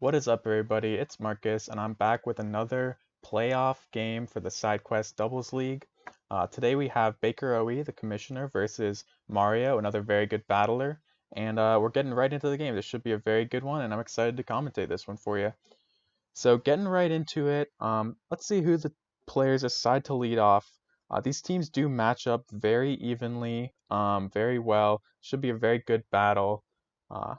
What is up, everybody? It's Marcus, and I'm back with another playoff game for the Sidequest Doubles League. Today we have Baker OE, the commissioner, versus Mario, another very good battler. And we're getting right into the game. This should be a very good one, and I'm excited to commentate this one for you. So getting right into it, let's see who the players decide to lead off. These teams do match up very evenly, very well. Should be a very good battle. Uh,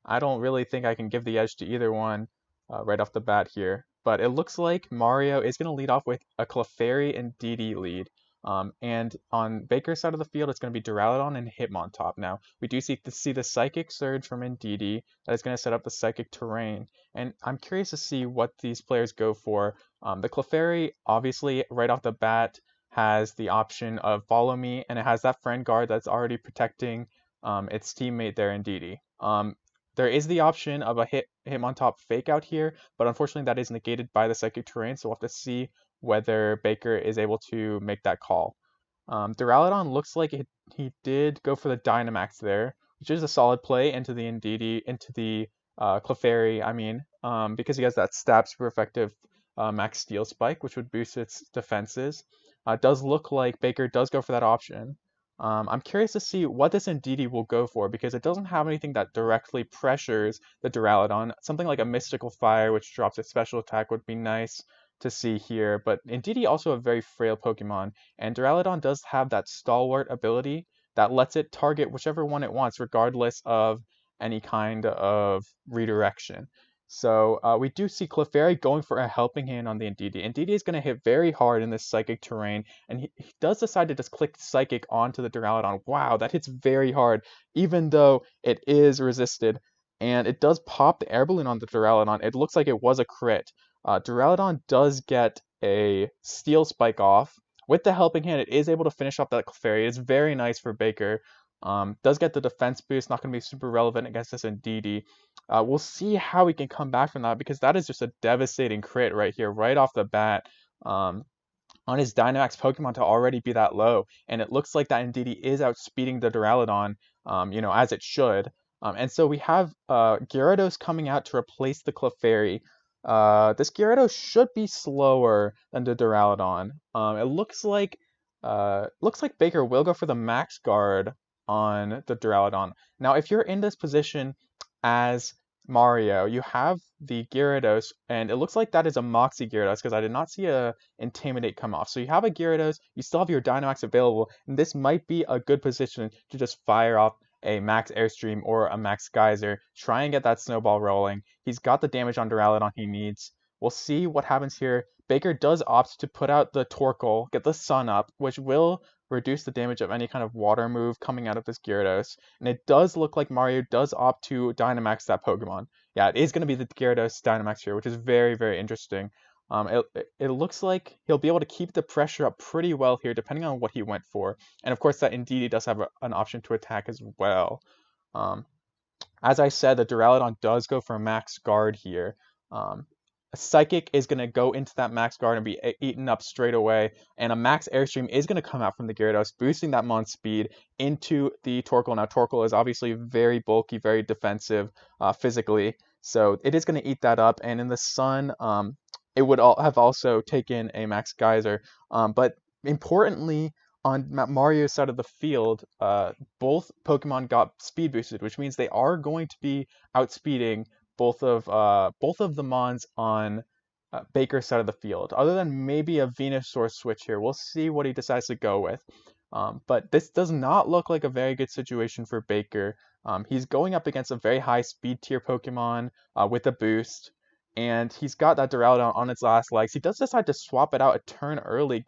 I don't really think I can give the edge to either one right off the bat here. But it looks like Mario is going to lead off with a Clefairy and DD lead. And on Baker's side of the field, it's going to be Duraludon and Hitmontop. Now, we do see the Psychic Surge from Indeedee that is going to set up the Psychic Terrain. And I'm curious to see what these players go for. The Clefairy, obviously, right off the bat, has the option of Follow Me, and it has that Friend Guard that's already protecting its teammate there, Indeedee. There is the option of a Hitmontop fake out here, but unfortunately that is negated by the Psychic Terrain, so we'll have to see whether Baker is able to make that call. Duraludon looks like he did go for the Dynamax there, which is a solid play into the Indeedee, into the Clefairy, because he has that stab super effective Max Steel Spike, which would boost its defenses. It does look like Baker does go for that option. I'm curious to see what this Indeedee will go for because it doesn't have anything that directly pressures the Duraludon. Something like a Mystical Fire, which drops its special attack, would be nice to see here. But Indeedee also a very frail Pokemon, and Duraludon does have that Stalwart ability that lets it target whichever one it wants, regardless of any kind of redirection. So we do see Clefairy going for a helping hand on the Indeedee. Indeedee is going to hit very hard in this Psychic Terrain, and he does decide to just click Psychic onto the Duraludon. Wow, that hits very hard, even though it is resisted. And it does pop the Air Balloon on the Duraludon. It looks like it was a crit. Duraludon does get a Steel Spike off. With the helping hand, it is able to finish off that Clefairy. It's very nice for Baker. Does get the defense boost, not going to be super relevant against this Indeedee. We'll see how we can come back from that because that is just a devastating crit right here, right off the bat. On his Dynamax Pokemon to already be that low, and it looks like that Indeedee is outspeeding the Duraludon, as it should. And so we have Gyarados coming out to replace the Clefairy. This Gyarados should be slower than the Duraludon. It looks like Baker will go for the Max Guard on the Duraludon. Now, if you're in this position as Mario, you have the Gyarados, and it looks like that is a Moxie Gyarados because I did not see a Intimidate come off. So you have a Gyarados, you still have your Dynamax available, and this might be a good position to just fire off a Max Airstream or a Max Geyser, try and get that snowball rolling. He's got the damage on Duraludon he needs. We'll see what happens here. Baker does opt to put out the Torkoal, get the Sun up, which will reduce the damage of any kind of water move coming out of this Gyarados. And it does look like Mario does opt to Dynamax that Pokemon. Yeah, it is going to be the Gyarados Dynamax here, which is very, very interesting. It looks like he'll be able to keep the pressure up pretty well here, depending on what he went for. And of course, that Indeedee does have an option to attack as well. As I said, the Duraludon does go for Max Guard here. A Psychic is going to go into that Max Guard and be eaten up straight away, and a Max Airstream is going to come out from the Gyarados, boosting that Mon speed into the Torkoal. Now, Torkoal is obviously very bulky, very defensive physically, so it is going to eat that up, and in the Sun, it would have also taken a Max Geyser, but importantly, on Mario's side of the field, both Pokemon got speed boosted, which means they are going to be outspeeding both of the Mons on Baker's side of the field. Other than maybe a Venusaur switch here, we'll see what he decides to go with. But this does not look like a very good situation for Baker. He's going up against a very high speed tier Pokemon with a boost, and he's got that Duraludon on its last legs. He does decide to swap it out a turn early,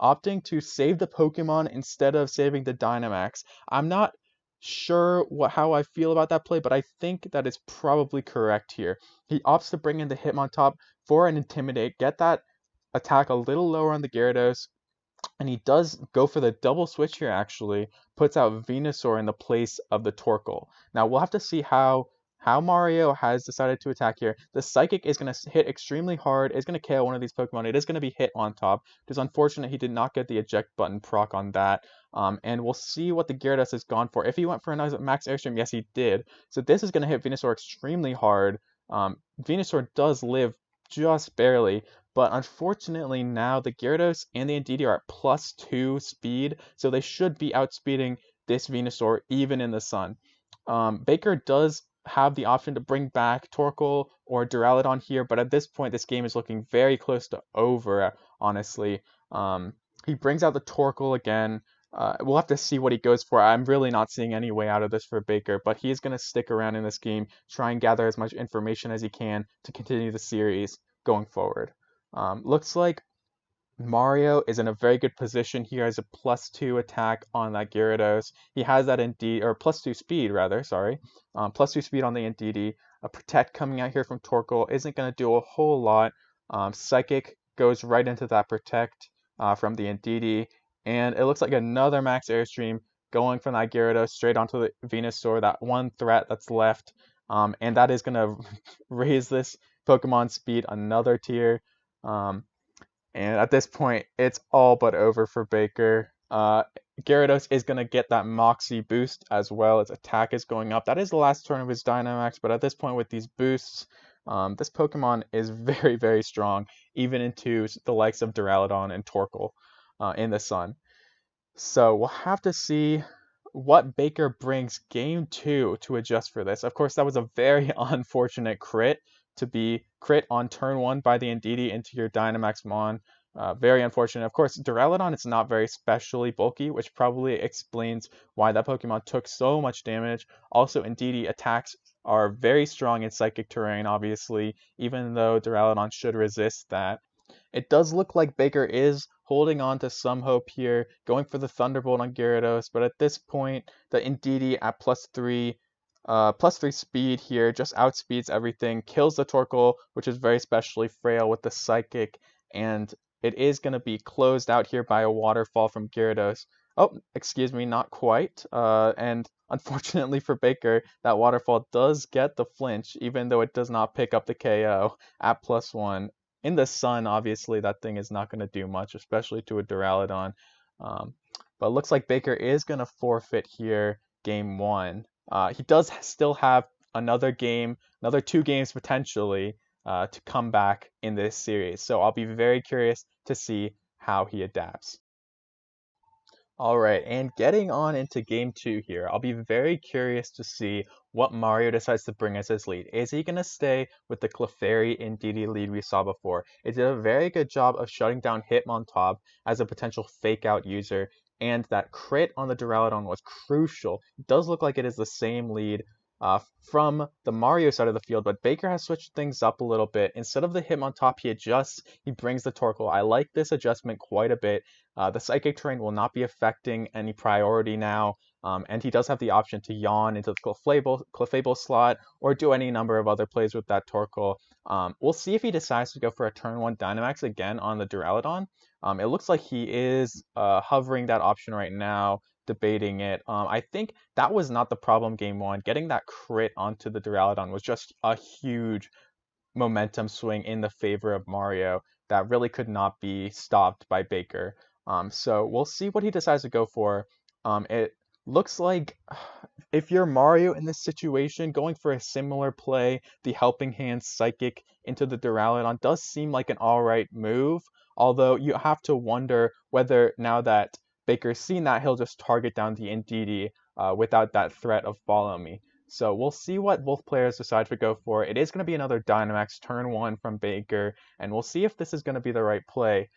opting to save the Pokemon instead of saving the Dynamax. I'm not sure how I feel about that play, but I think that is probably correct here. He opts to bring in the Hitmontop for an Intimidate, get that attack a little lower on the Gyarados, and he does go for the double switch here actually, puts out Venusaur in the place of the Torkoal. Now we'll have to see how Mario has decided to attack here. The Psychic is going to hit extremely hard, it's going to KO one of these Pokemon, it is going to be Hitmontop. It is unfortunate he did not get the eject button proc on that. And we'll see what the Gyarados has gone for. If he went for another Max Airstream, yes he did. So this is going to hit Venusaur extremely hard. Venusaur does live just barely, but unfortunately now the Gyarados and the Indeedee are at +2 speed, so they should be outspeeding this Venusaur even in the sun. Baker does have the option to bring back Torkoal or Duraludon here, but at this point this game is looking very close to over, honestly. He brings out the Torkoal again. We'll have to see what he goes for. I'm really not seeing any way out of this for Baker, but he is going to stick around in this game, try and gather as much information as he can to continue the series going forward. Looks like Mario is in a very good position here as a +2 attack on that Gyarados. He has that Indeedee, or +2 speed rather, sorry. +2 speed on the Indeedee. A Protect coming out here from Torkoal isn't going to do a whole lot. Psychic goes right into that Protect from the Indeedee. And it looks like another Max Airstream going from that Gyarados straight onto the Venusaur, that one threat that's left. And that is going to raise this Pokemon speed another tier. And at this point, it's all but over for Baker. Gyarados is going to get that Moxie boost as well. Its attack is going up. That is the last turn of his Dynamax, but at this point with these boosts, this Pokemon is very, very strong, even into the likes of Duraludon and Torkoal in the sun. So we'll have to see what Baker brings game 2 to adjust for this. Of course, that was a very unfortunate crit to be crit on turn 1 by the Indeedee into your Dynamax Mon. Very unfortunate. Of course, Duraludon is not very specially bulky, which probably explains why that Pokemon took so much damage. Also, Indeedee attacks are very strong in Psychic terrain, obviously, even though Duraludon should resist that. It does look like Baker is holding on to some hope here, going for the Thunderbolt on Gyarados, but at this point, the Indeedee at +3 speed here just outspeeds everything, kills the Torkoal, which is very specially frail with the Psychic, and it is going to be closed out here by a Waterfall from Gyarados. Oh, excuse me, not quite. And unfortunately for Baker, that Waterfall does get the flinch, even though it does not pick up the KO at +1. In the sun, obviously, that thing is not going to do much, especially to a Duraludon. But it looks like Baker is going to forfeit here game 1. He does still have another game, another 2 games potentially to come back in this series. So I'll be very curious to see how he adapts. All right, and getting on into game 2 here, I'll be very curious to see what Mario decides to bring as his lead. Is he going to stay with the Clefairy Indeedee lead we saw before? It did a very good job of shutting down Hitmontop as a potential fake-out user, and that crit on the Duraludon was crucial. It does look like it is the same lead from the Mario side of the field, but Baker has switched things up a little bit. Instead of the Hitmontop, he adjusts, he brings the Torkoal. I like this adjustment quite a bit. The Psychic terrain will not be affecting any priority now, and he does have the option to yawn into the Clefable slot or do any number of other plays with that Torkoal. We'll see if he decides to go for a turn 1 Dynamax again on the Duraludon. It looks like he is hovering that option right now, debating it. I think that was not the problem game 1. Getting that crit onto the Duraludon was just a huge momentum swing in the favor of Mario that really could not be stopped by Baker. So we'll see what he decides to go for. It looks like if you're Mario in this situation, going for a similar play, the Helping Hand Psychic into the Duraludon does seem like an alright move, although you have to wonder whether now that Baker's seen that, he'll just target down the Indeedee without that threat of Follow Me. So we'll see what both players decide to go for. It is going to be another Dynamax turn 1 from Baker, and we'll see if this is going to be the right play.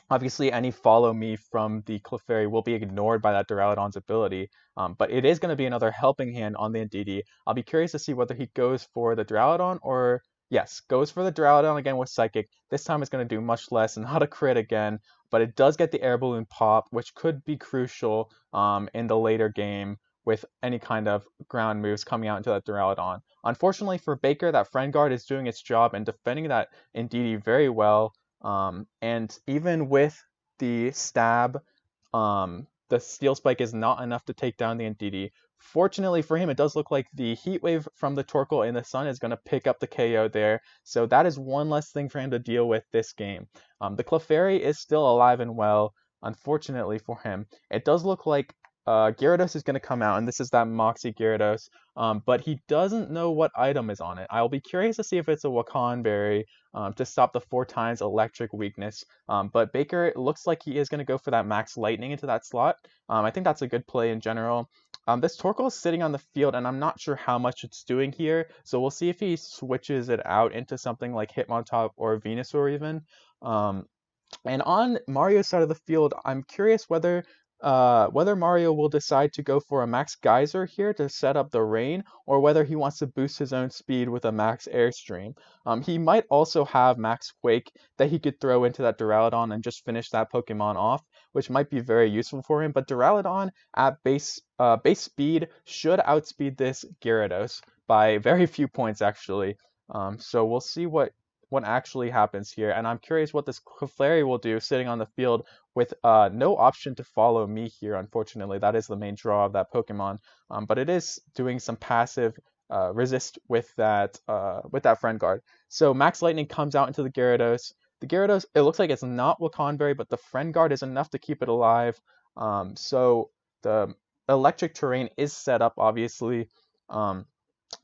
Obviously, any Follow Me from the Clefairy will be ignored by that Duraludon's ability, but it is going to be another Helping Hand on the Indeedee. I'll be curious to see whether he goes for the Duraludon or, yes, goes for the Duraludon again with Psychic. This time it's going to do much less and not a crit again, but it does get the Air Balloon pop, which could be crucial in the later game with any kind of ground moves coming out into that Duraludon. Unfortunately for Baker, that Friend Guard is doing its job and defending that Indeedee very well. And even with the stab, the Steel Spike is not enough to take down the Indeedee. Fortunately for him, it does look like the Heat Wave from the Torkoal in the sun is going to pick up the KO there, so that is one less thing for him to deal with this game. The Clefairy is still alive and well, unfortunately for him. It does look like Gyarados is going to come out, and this is that Moxie Gyarados, but he doesn't know what item is on it. I'll be curious to see if it's a Wakan Berry to stop the 4x electric weakness, but Baker, it looks like he is going to go for that Max Lightning into that slot. I think that's a good play in general. This Torkoal is sitting on the field, and I'm not sure how much it's doing here, so we'll see if he switches it out into something like Hitmontop or Venusaur even. Um, and on Mario's side of the field, I'm curious whether Mario will decide to go for a Max Geyser here to set up the rain, or whether he wants to boost his own speed with a Max Airstream. He might also have Max Quake that he could throw into that Duraludon and just finish that Pokemon off, which might be very useful for him. But Duraludon at base speed should outspeed this Gyarados by very few points actually. So we'll see what actually happens here, and I'm curious what this Clefairy will do sitting on the field with no option to follow me here, unfortunately. That is the main draw of that Pokemon, but it is doing some passive resist with that Friend Guard. So Max Lightning comes out into the Gyarados. The Gyarados, it looks like it's not Wakan Berry, but the Friend Guard is enough to keep it alive. So the electric terrain is set up, obviously.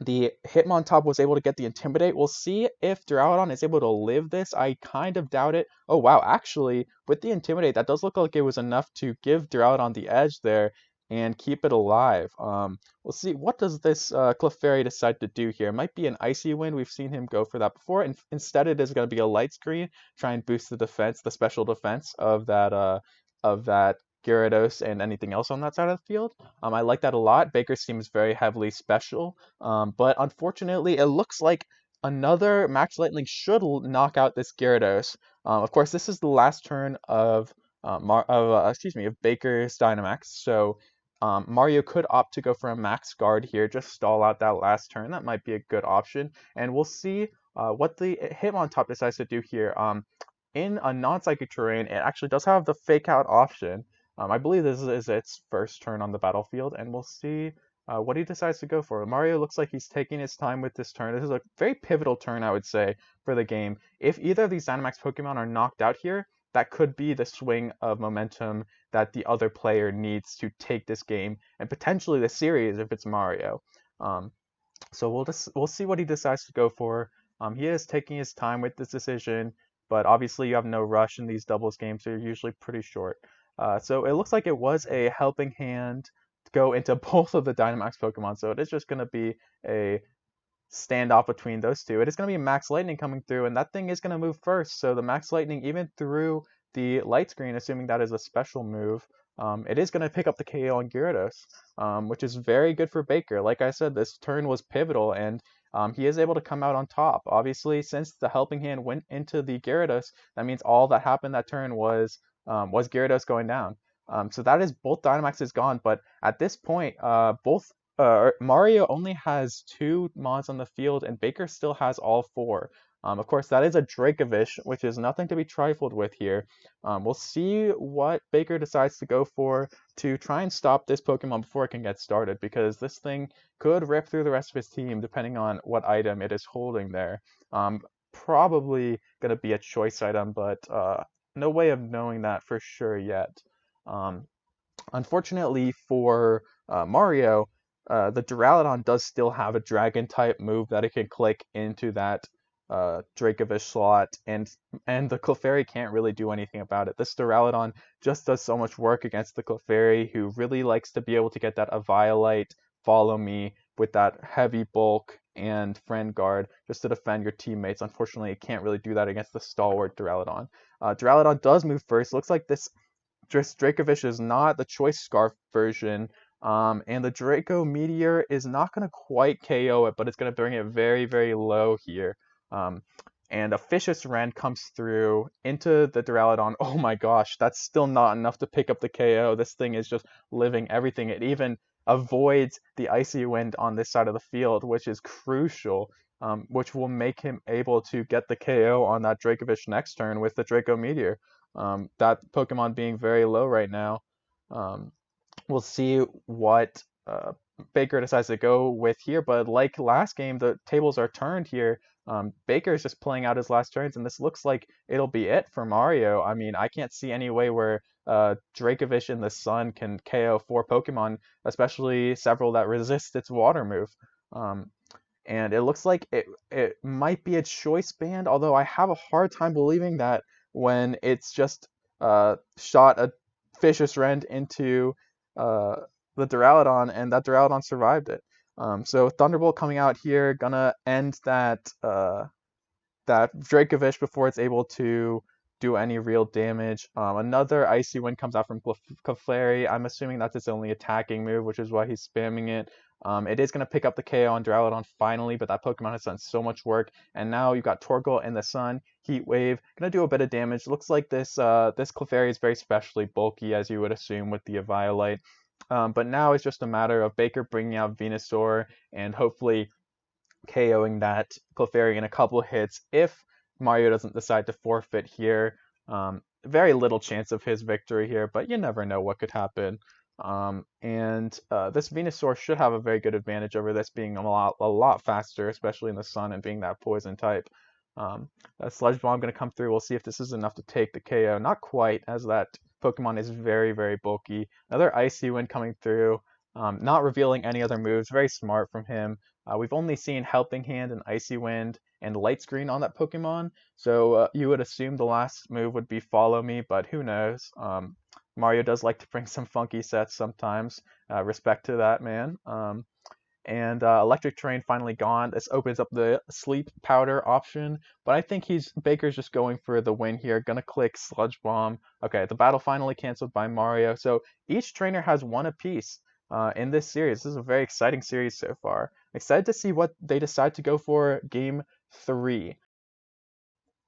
The Hitmontop was able to get the Intimidate. We'll see if Duraludon is able to live this. I kind of doubt it. Oh, wow. Actually, with the Intimidate, that does look like it was enough to give Duraludon the edge there and keep it alive. We'll see. What does this Clefairy decide to do here? It might be an Icy Wind. We've seen him go for that before. And instead, it is going to be a Light Screen. Try and boost the defense, the special defense of that Gyarados and anything else on that side of the field. I like that a lot. Baker seems very heavily special, but unfortunately, it looks like another Max Lightning should knock out this Gyarados. Of course, this is the last turn of Baker's Dynamax, so Mario could opt to go for a Max Guard here, just stall out that last turn. That might be a good option, and we'll see what the Hitmontop decides to do here. In a non-psychic terrain, it actually does have the Fake Out option. I believe this is its first turn on the battlefield, and we'll see what he decides to go for. Mario looks like he's taking his time with this turn. This is a very pivotal turn, I would say, for the game. If either of these Dynamax Pokemon are knocked out here, that could be the swing of momentum that the other player needs to take this game, and potentially the series if it's Mario. So we'll see what he decides to go for. He is taking his time with this decision, but obviously you have no rush in these doubles games. They're usually pretty short. So it looks like it was a helping hand to go into both of the Dynamax Pokemon. So it is just going to be a standoff between those two. It is going to be Max Lightning coming through, and that thing is going to move first. So the Max Lightning, even through the Light Screen, assuming that is a special move, it is going to pick up the KO on Gyarados, which is very good for Baker. Like I said, this turn was pivotal, and he is able to come out on top. Obviously, since the helping hand went into the Gyarados, that means all that happened that turn was Gyarados going down. So that is both Dynamaxes gone, but at this point, Mario only has 2 Mons on the field, and Baker still has all 4. Of course, that is a Dracovish, which is nothing to be trifled with here. We'll see what Baker decides to go for to try and stop this Pokemon before it can get started, because this thing could rip through the rest of his team depending on what item it is holding there. Probably going to be a choice item, but no way of knowing that for sure yet. Unfortunately for Mario, the Duraludon does still have a Dragon type move that it can click into that Dracovish slot, and the Clefairy can't really do anything about it. This Duraludon just does so much work against the Clefairy, who really likes to be able to get that Eviolite, Follow Me, with that heavy bulk and Friend Guard just to defend your teammates. Unfortunately, it can't really do that against the stalwart Duraludon. Duraludon does move first. Looks like this Dracovish is not the Choice Scarf version, and the Draco Meteor is not going to quite KO it, but it's going to bring it very, very low here. And a Vicious Rend comes through into the Duraludon. Oh my gosh, that's still not enough to pick up the KO. This thing is just living everything. It even avoids the Icy Wind on this side of the field, which is crucial, which will make him able to get the KO on that Dracovish next turn with the Draco Meteor. That Pokemon being very low right now. We'll see what Baker decides to go with here, but like last game, the tables are turned here. Baker is just playing out his last turns, and this looks like it'll be it for Mario. I mean, I can't see any way where Dracovish in the Sun can KO 4 Pokemon, especially several that resist its water move. Um, and it looks like it might be a choice band, although I have a hard time believing that when it's just shot a Vicious Rend into uh, the Duraludon, and that Duraludon survived it. So Thunderbolt coming out here, gonna end that Dracovish before it's able to do any real damage. Another Icy Wind comes out from Clefairy. I'm assuming that's its only attacking move, which is why he's spamming it. It is going to pick up the KO on Duraludon finally, but that Pokemon has done so much work. And now you've got Torkoal in the Sun, Heat Wave, going to do a bit of damage. Looks like this Clefairy is very specially bulky, as you would assume with the Eviolite. But now it's just a matter of Baker bringing out Venusaur and hopefully KOing that Clefairy in a couple hits if Mario doesn't decide to forfeit here. Very little chance of his victory here, but you never know what could happen. And this Venusaur should have a very good advantage over this being a lot faster, especially in the Sun and being that poison type. That Sludge Bomb going to come through. We'll see if this is enough to take the KO. Not quite, as that Pokemon is very, very bulky. Another Icy Wind coming through. Not revealing any other moves. Very smart from him. We've only seen Helping Hand and Icy Wind and Light Screen on that Pokemon, so you would assume the last move would be Follow Me, but who knows? Mario does like to bring some funky sets sometimes. Respect to that, man. And Electric Terrain finally gone. This opens up the Sleep Powder option, but I think Baker's just going for the win here. Gonna click Sludge Bomb. Okay, the battle finally canceled by Mario. So each trainer has one apiece in this series. This is a very exciting series so far. Excited to see what they decide to go for game 3.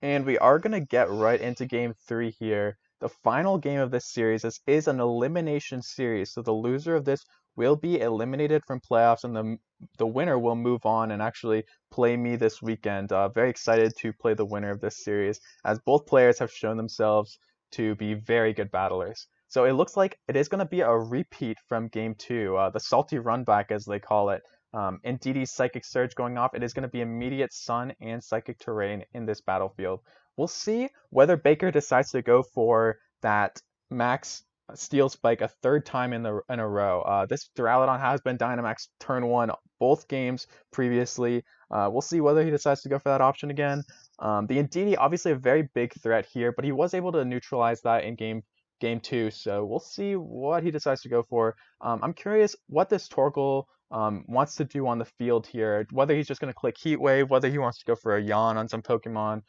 And we are going to get right into game 3 here. The final game of this series is an elimination series. So the loser of this will be eliminated from playoffs, and the winner will move on and actually play me this weekend. Very excited to play the winner of this series, as both players have shown themselves to be very good battlers. So it looks like it is going to be a repeat from game 2, the salty run back as they call it. Indeedee Psychic Surge going off. It is going to be immediate Sun and Psychic Terrain in this battlefield. We'll see whether Baker decides to go for that Max Steel Spike a third time in a row. This Duraludon has been Dynamax turn 1 both games previously. We'll see whether he decides to go for that option again. The Indeedee obviously a very big threat here, but he was able to neutralize that in game 2, so we'll see what he decides to go for. I'm curious what this Torkoal wants to do on the field here, whether he's just going to click Heat Wave, whether he wants to go for a Yawn on some Pokemon,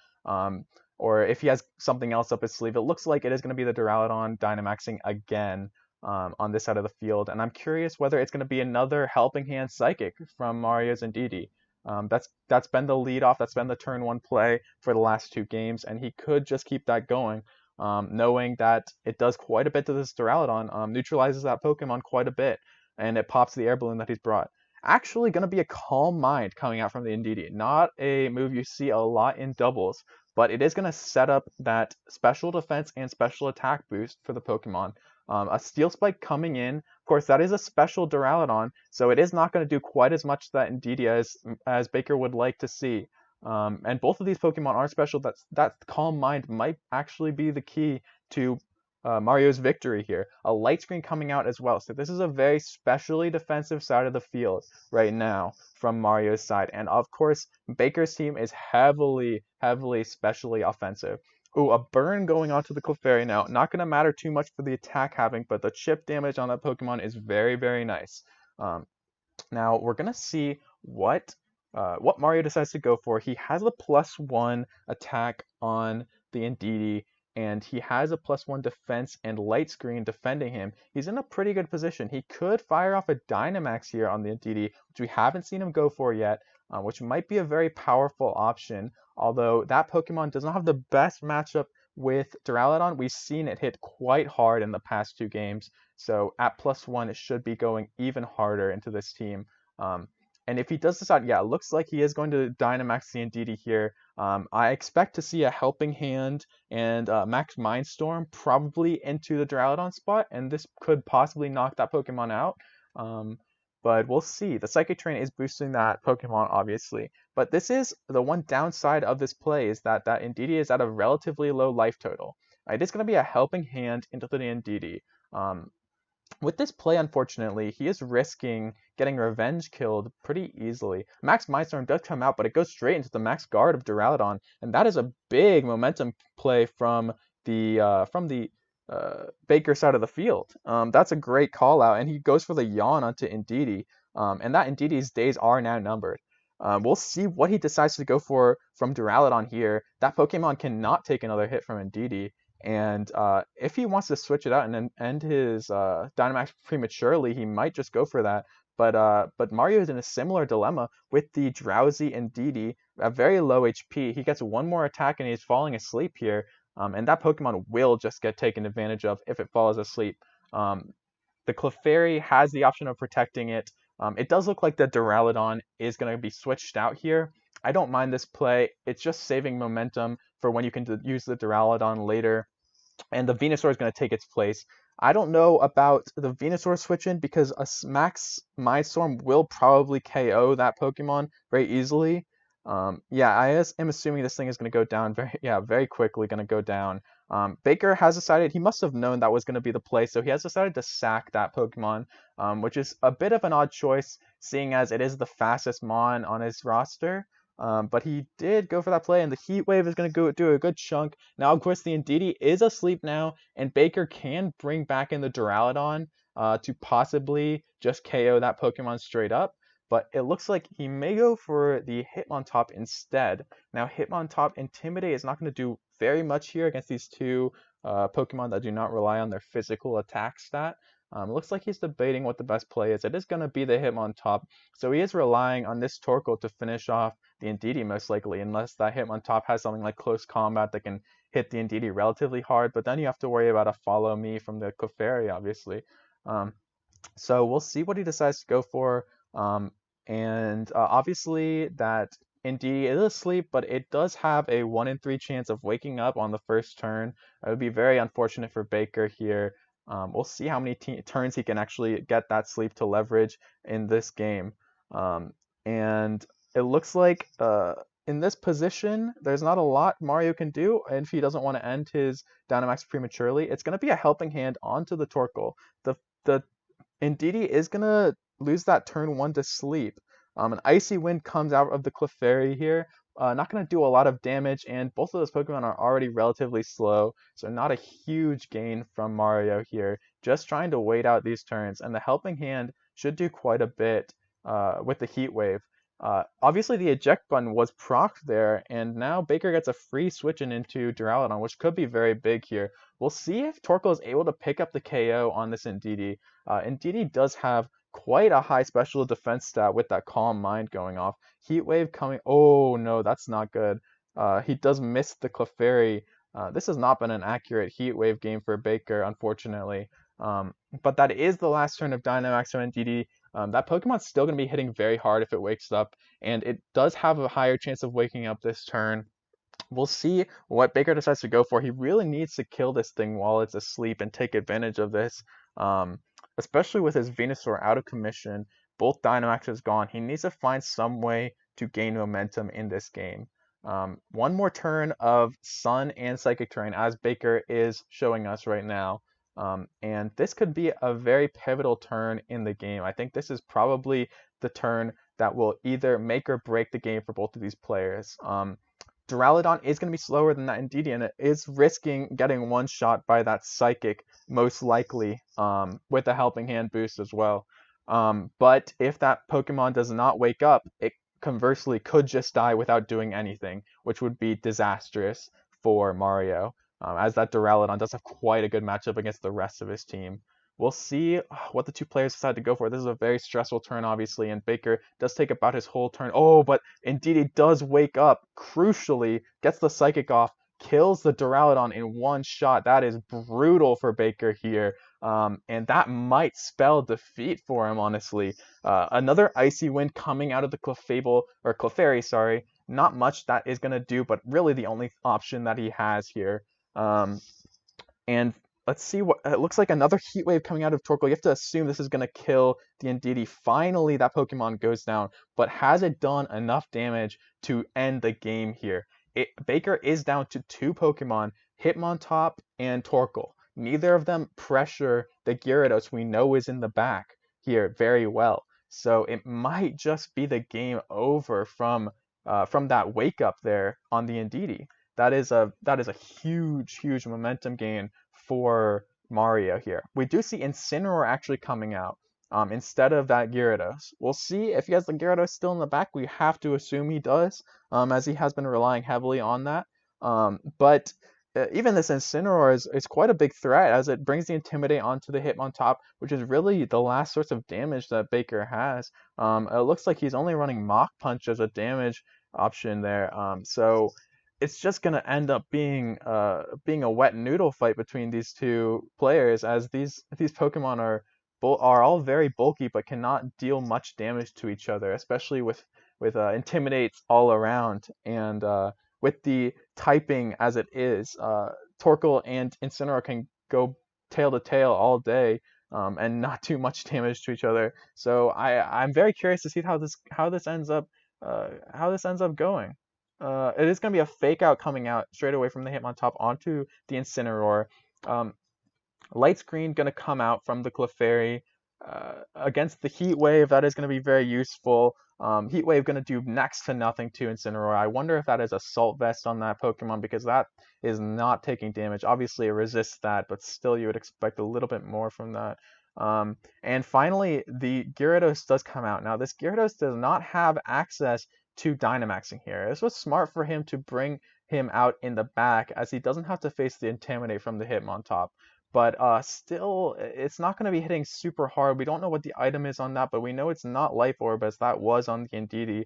or if he has something else up his sleeve. It looks like it is going to be the Duraludon Dynamaxing again on this side of the field, and I'm curious whether it's going to be another Helping Hand Psychic from Mario's Indeedee. That's been the lead off, that's been the turn 1 play for the last 2 games, and he could just keep that going. Knowing that it does quite a bit to this Duraludon, neutralizes that Pokemon quite a bit, and it pops the air balloon that he's brought. Actually going to be a Calm Mind coming out from the Indeedee. Not a move you see a lot in doubles, but it is going to set up that special defense and special attack boost for the Pokemon. A Steel Spike coming in, of course that is a special Duraludon, so it is not going to do quite as much to that Indeedee as Baker would like to see. And both of these Pokemon are special. That Calm Mind might actually be the key to Mario's victory here. A Light Screen coming out as well. So this is a very specially defensive side of the field right now from Mario's side. And of course, Baker's team is heavily, heavily specially offensive. Ooh, a burn going onto the Clefairy now. Not going to matter too much for the attack having, but the chip damage on that Pokemon is very, very nice. Now, we're going to see what Mario decides to go for. He has a +1 attack on the Indeedee, and he has a +1 defense and Light Screen defending him. He's in a pretty good position. He could fire off a Dynamax here on the Indeedee, which we haven't seen him go for yet, which might be a very powerful option, although that Pokemon does not have the best matchup with Duraludon. We've seen it hit quite hard in the past 2 games, so at +1 it should be going even harder into this team. And if he does decide, yeah, it looks like he is going to Dynamax the Indeedee here. I expect to see a Helping Hand and Max Mindstorm probably into the Duraludon spot, and this could possibly knock that Pokemon out. but we'll see. The Psychic Terrain is boosting that Pokemon, obviously. But this is the one downside of this play is that Indeedee is at a relatively low life total. It is going to be a helping hand into the Indeedee. With this play, unfortunately, he is risking getting Revenge killed pretty easily. Max Mindstorm does come out, but it goes straight into the Max Guard of Duraludon, and that is a big momentum play from the Baker side of the field. That's a great call out, and he goes for the Yawn onto Indeedee, and that Indeedee's days are now numbered. We'll see what he decides to go for from Duraludon here. That Pokemon cannot take another hit from Indeedee, and if he wants to switch it out and then end his Dynamax prematurely, he might just go for that. But Mario is in a similar dilemma with the Drowsy Indeedee at very low HP. He gets one more attack and he's falling asleep here, and that Pokemon will just get taken advantage of if it falls asleep. The Clefairy has the option of protecting it. It does look like the Duraludon is going to be switched out here. I don't mind this play. It's just saving momentum for when you can use the Duraludon later. And the Venusaur is going to take its place. I don't know about the Venusaur switch in because a Max Mindstorm will probably KO that Pokemon very easily. Yeah, I am assuming this thing is going to go down very quickly going to go down. Baker has decided, he must have known that was going to be the play, so he has decided to sack that Pokemon, which is a bit of an odd choice, seeing as it is the fastest Mon on his roster. But he did go for that play, and the Heat Wave is going to go do a good chunk. Now, of course, the Indeedee is asleep now, and Baker can bring back in the Duraludon to possibly just KO that Pokemon straight up. But it looks like he may go for the Hitmontop instead. Now, Hitmontop Intimidate is not going to do very much here against these two Pokemon that do not rely on their physical attack stat. It looks like he's debating what the best play is. It is going to be the Hitmontop, so he is relying on this Torkoal to finish off the Indeedee most likely, unless that Hitmontop has something like Close Combat that can hit the Indeedee relatively hard, but then you have to worry about a Follow Me from the Clefairy, obviously. So we'll see what he decides to go for. Obviously that Indeedee is asleep, but it does have a 1 in 3 chance of waking up on the first turn. It would be very unfortunate for Baker here. We'll see how many turns he can actually get that sleep to leverage in this game. And it looks like in this position, there's not a lot Mario can do, and if he doesn't want to end his Dynamax prematurely, it's going to be a helping hand onto the Torkoal. The Indeedee is going to lose that turn 1 to sleep. An Icy Wind comes out of the Clefairy here. Not going to do a lot of damage, and both of those Pokemon are already relatively slow, so not a huge gain from Mario here. Just trying to wait out these turns, and the Helping Hand should do quite a bit with the Heat Wave. Obviously, the eject button was procced there, and now Baker gets a free switch into Duraludon, which could be very big here. We'll see if Torkoal is able to pick up the KO on this Indeedee. Indeedee does have quite a high special defense stat with that Calm Mind going off. Heat Wave coming. Oh no, that's not good. He does miss the Clefairy. This has not been an accurate Heat Wave game for Baker, unfortunately. But that is the last turn of Dynamax from Indeedee. That Pokemon's still going to be hitting very hard if it wakes up, and it does have a higher chance of waking up this turn. We'll see what Baker decides to go for. He really needs to kill this thing while it's asleep and take advantage of this. Especially with his Venusaur out of commission, both Dynamaxes gone. He needs to find some way to gain momentum in this game. One more turn of Sun and Psychic Terrain, as Baker is showing us right now. And this could be a very pivotal turn in the game. I think this is probably the turn that will either make or break the game for both of these players. Duraludon is going to be slower than that Indeedee, and it is risking getting one shot by that Psychic, most likely, with a Helping Hand boost as well. But if that Pokemon does not wake up, it conversely could just die without doing anything, which would be disastrous for Mario, as that Duraludon does have quite a good matchup against the rest of his team. We'll see what the two players decide to go for. This is a very stressful turn, obviously, and Baker does take about his whole turn. Oh, but indeed he does wake up, crucially, gets the Psychic off, kills the Duraludon in one shot. That is brutal for Baker here, and that might spell defeat for him, honestly. Another Icy Wind coming out of the Clefairy, sorry. Not much that is going to do, but really the only option that he has here. And let's see what it looks like. Another heat wave coming out of Torkoal. You have to assume this is going to kill the Indeedee. Finally, that Pokemon goes down, but has it done enough damage to end the game here? Baker is down to 2 Pokemon, Hitmontop and Torkoal. Neither of them pressure the Gyarados we know is in the back here very well. So it might just be the game over from that wake up there on the Indeedee. That is a huge momentum gain for Mario here. We do see Incineroar actually coming out instead of that Gyarados. We'll see if he has the Gyarados still in the back. We have to assume he does, as he has been relying heavily on that. But even this Incineroar is quite a big threat as it brings the Intimidate onto the Hitmontop, which is really the last source of damage that Baker has. It looks like he's only running Mach Punch as a damage option there. So it's just gonna end up being a wet noodle fight between these two players, as these Pokemon are all very bulky but cannot deal much damage to each other, especially with Intimidates all around, and with the typing as it is, Torkoal and Incineroar can go tail to tail all day, and not do much damage to each other. So I'm very curious to see how this ends up going. It is going to be a fake out coming out straight away from the Hitmontop onto the Incineroar. Light Screen going to come out from the Clefairy against the Heat Wave. That is going to be very useful. Heat Wave going to do next to nothing to Incineroar. I wonder if that is Assault Vest on that Pokemon, because that is not taking damage. Obviously it resists that, but still you would expect a little bit more from that. And finally, the Gyarados does come out. Now this Gyarados does not have access to Dynamaxing here. This was smart for him to bring him out in the back, as he doesn't have to face the Intimidate from the Hitmontop. But still, it's not going to be hitting super hard. We don't know what the item is on that, but we know it's not Life Orb, as that was on the Indeedee.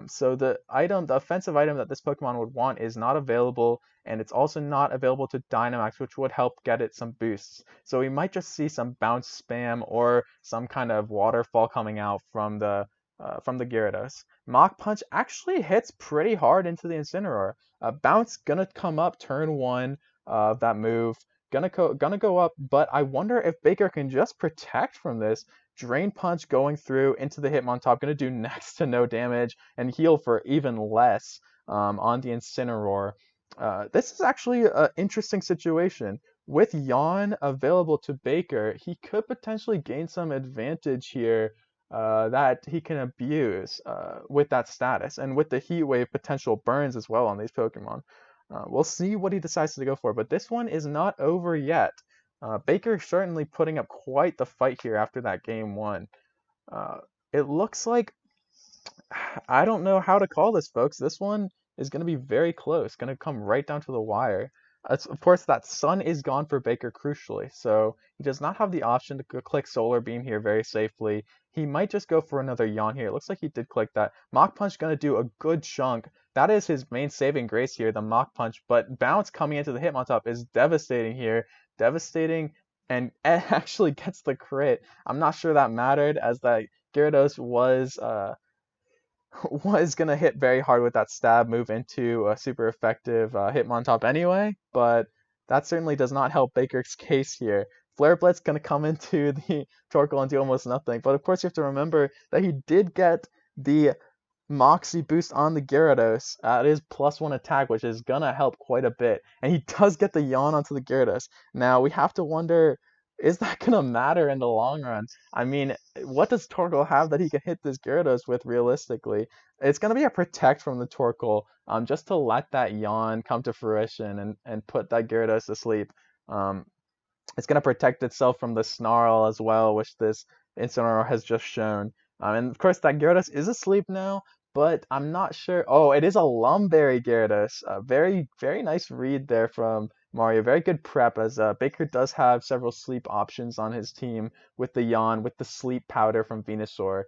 So the offensive item that this Pokemon would want is not available, and it's also not available to Dynamax, which would help get it some boosts. So we might just see some bounce spam or some kind of waterfall coming out from the Gyarados. Mach Punch actually hits pretty hard into the Incineroar. Bounce gonna come up turn 1 of that move. Gonna go up, but I wonder if Baker can just protect from this. Drain Punch going through into the Hitmontop, gonna do next to no damage, and heal for even less on the Incineroar. This is actually an interesting situation. With Yawn available to Baker, he could potentially gain some advantage here that he can abuse with that status, and with the Heat Wave potential burns as well on these Pokemon. We'll see what he decides to go for, but this one is not over yet. Baker certainly putting up quite the fight here after that game 1. It looks like, I don't know how to call this, folks. This one is going to be very close, going to come right down to the wire. Of course, that Sun is gone for Baker crucially, so he does not have the option to click Solar Beam here very safely. He might just go for another Yawn here. It looks like he did click that. Mach Punch going to do a good chunk. That is his main saving grace here, the Mach Punch, but Bounce coming into the Hitmontop is devastating here. Devastating, and Ed actually gets the crit. I'm not sure that mattered, as that Gyarados was going to hit very hard with that stab move into a super effective Hitmontop anyway, but that certainly does not help Baker's case here. Flare Blitz's going to come into the Torkoal and do almost nothing, but of course you have to remember that he did get the Moxie boost on the Gyarados. It is +1 attack, which is going to help quite a bit, and he does get the Yawn onto the Gyarados. Now we have to wonder, is that going to matter in the long run? I mean, what does Torkoal have that he can hit this Gyarados with realistically? It's going to be a Protect from the Torkoal, just to let that Yawn come to fruition and put that Gyarados to sleep. It's going to protect itself from the Snarl as well, which this Incineroar has just shown. And of course, that Gyarados is asleep now, but I'm not sure. Oh, it is a Lumberry Gyarados. Very, very nice read there from Mario. Very good prep, as Baker does have several sleep options on his team with the Yawn, with the Sleep Powder from Venusaur.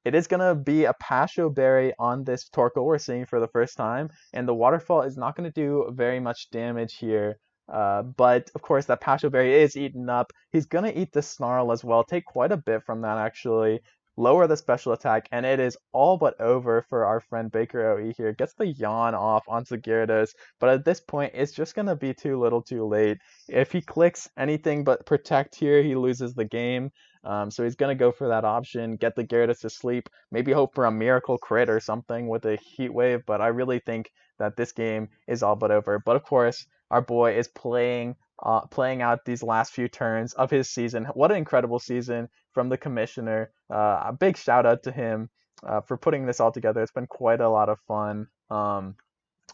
It is going to be a Pasho Berry on this Torkoal we're seeing for the first time, and the Waterfall is not going to do very much damage here. But of course that Pasho Berry is eaten up. He's going to eat the Snarl as well, take quite a bit from that actually. lower the special attack, and it is all but over for our friend Baker OE here. Gets the yawn off onto Gyarados, but at this point, it's just going to be too little too late. If he clicks anything but protect here, he loses the game. So he's going to go for that option, get the Gyarados to sleep, maybe hope for a miracle crit or something with a Heat Wave, but I really think that this game is all but over. But of course, our boy is playing out these last few turns of his season. What an incredible season from the commissioner. A big shout out to him for putting this all together. It's been quite a lot of fun.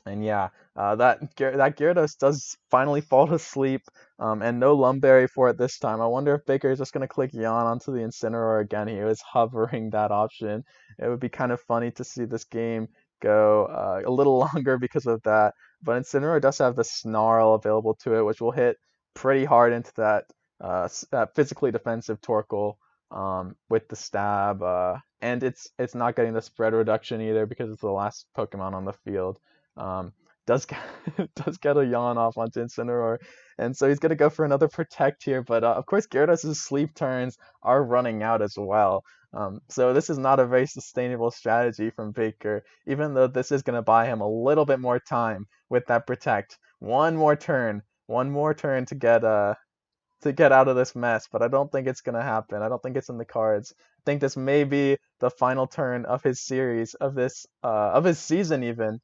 And yeah, that Gyarados does finally fall to sleep, and no Lumberry for it this time. I wonder if Baker is just going to click Yawn onto the Incineroar again. He was hovering that option. It would be kind of funny to see this game go a little longer because of that. But Incineroar does have the Snarl available to it, which will hit pretty hard into that physically defensive Torkoal with the stab. And it's not getting the spread reduction either because it's the last Pokemon on the field. Does get a yawn off onto Incineroar, and so he's gonna go for another protect here. But of course, Gyarados' sleep turns are running out as well. So this is not a very sustainable strategy from Baker, even though this is gonna buy him a little bit more time with that protect. One more turn to get out of this mess, but I don't think it's gonna happen. I don't think it's in the cards. I think this may be the final turn of his series, of his season even.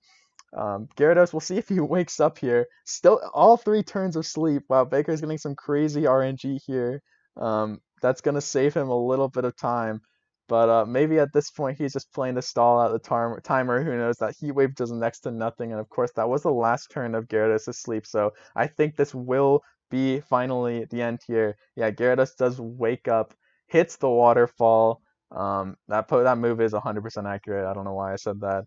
Gyarados, we'll see if he wakes up here. Still, all 3 turns of sleep. Wow, Baker's getting some crazy RNG here. That's going to save him a little bit of time. But maybe at this point, he's just playing to stall out the timer. Who knows? That Heat Wave does next to nothing. And of course, that was the last turn of Gyarados' sleep. So I think this will be finally the end here. Yeah, Gyarados does wake up, hits the waterfall. That move is 100% accurate. I don't know why I said that.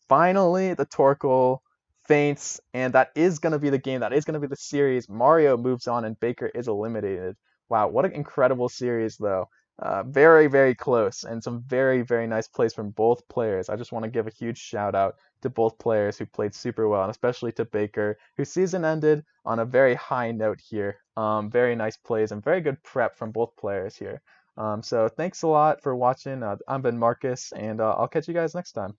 Finally, the Torkoal faints, and that is going to be the game. That is going to be the series. Mario moves on, and Baker is eliminated. Wow, what an incredible series, though. Very, very close, and some very, very nice plays from both players. I just want to give a huge shout out to both players who played super well, and especially to Baker, whose season ended on a very high note here. Very nice plays and very good prep from both players here. So thanks a lot for watching. I've been Marcus, and I'll catch you guys next time.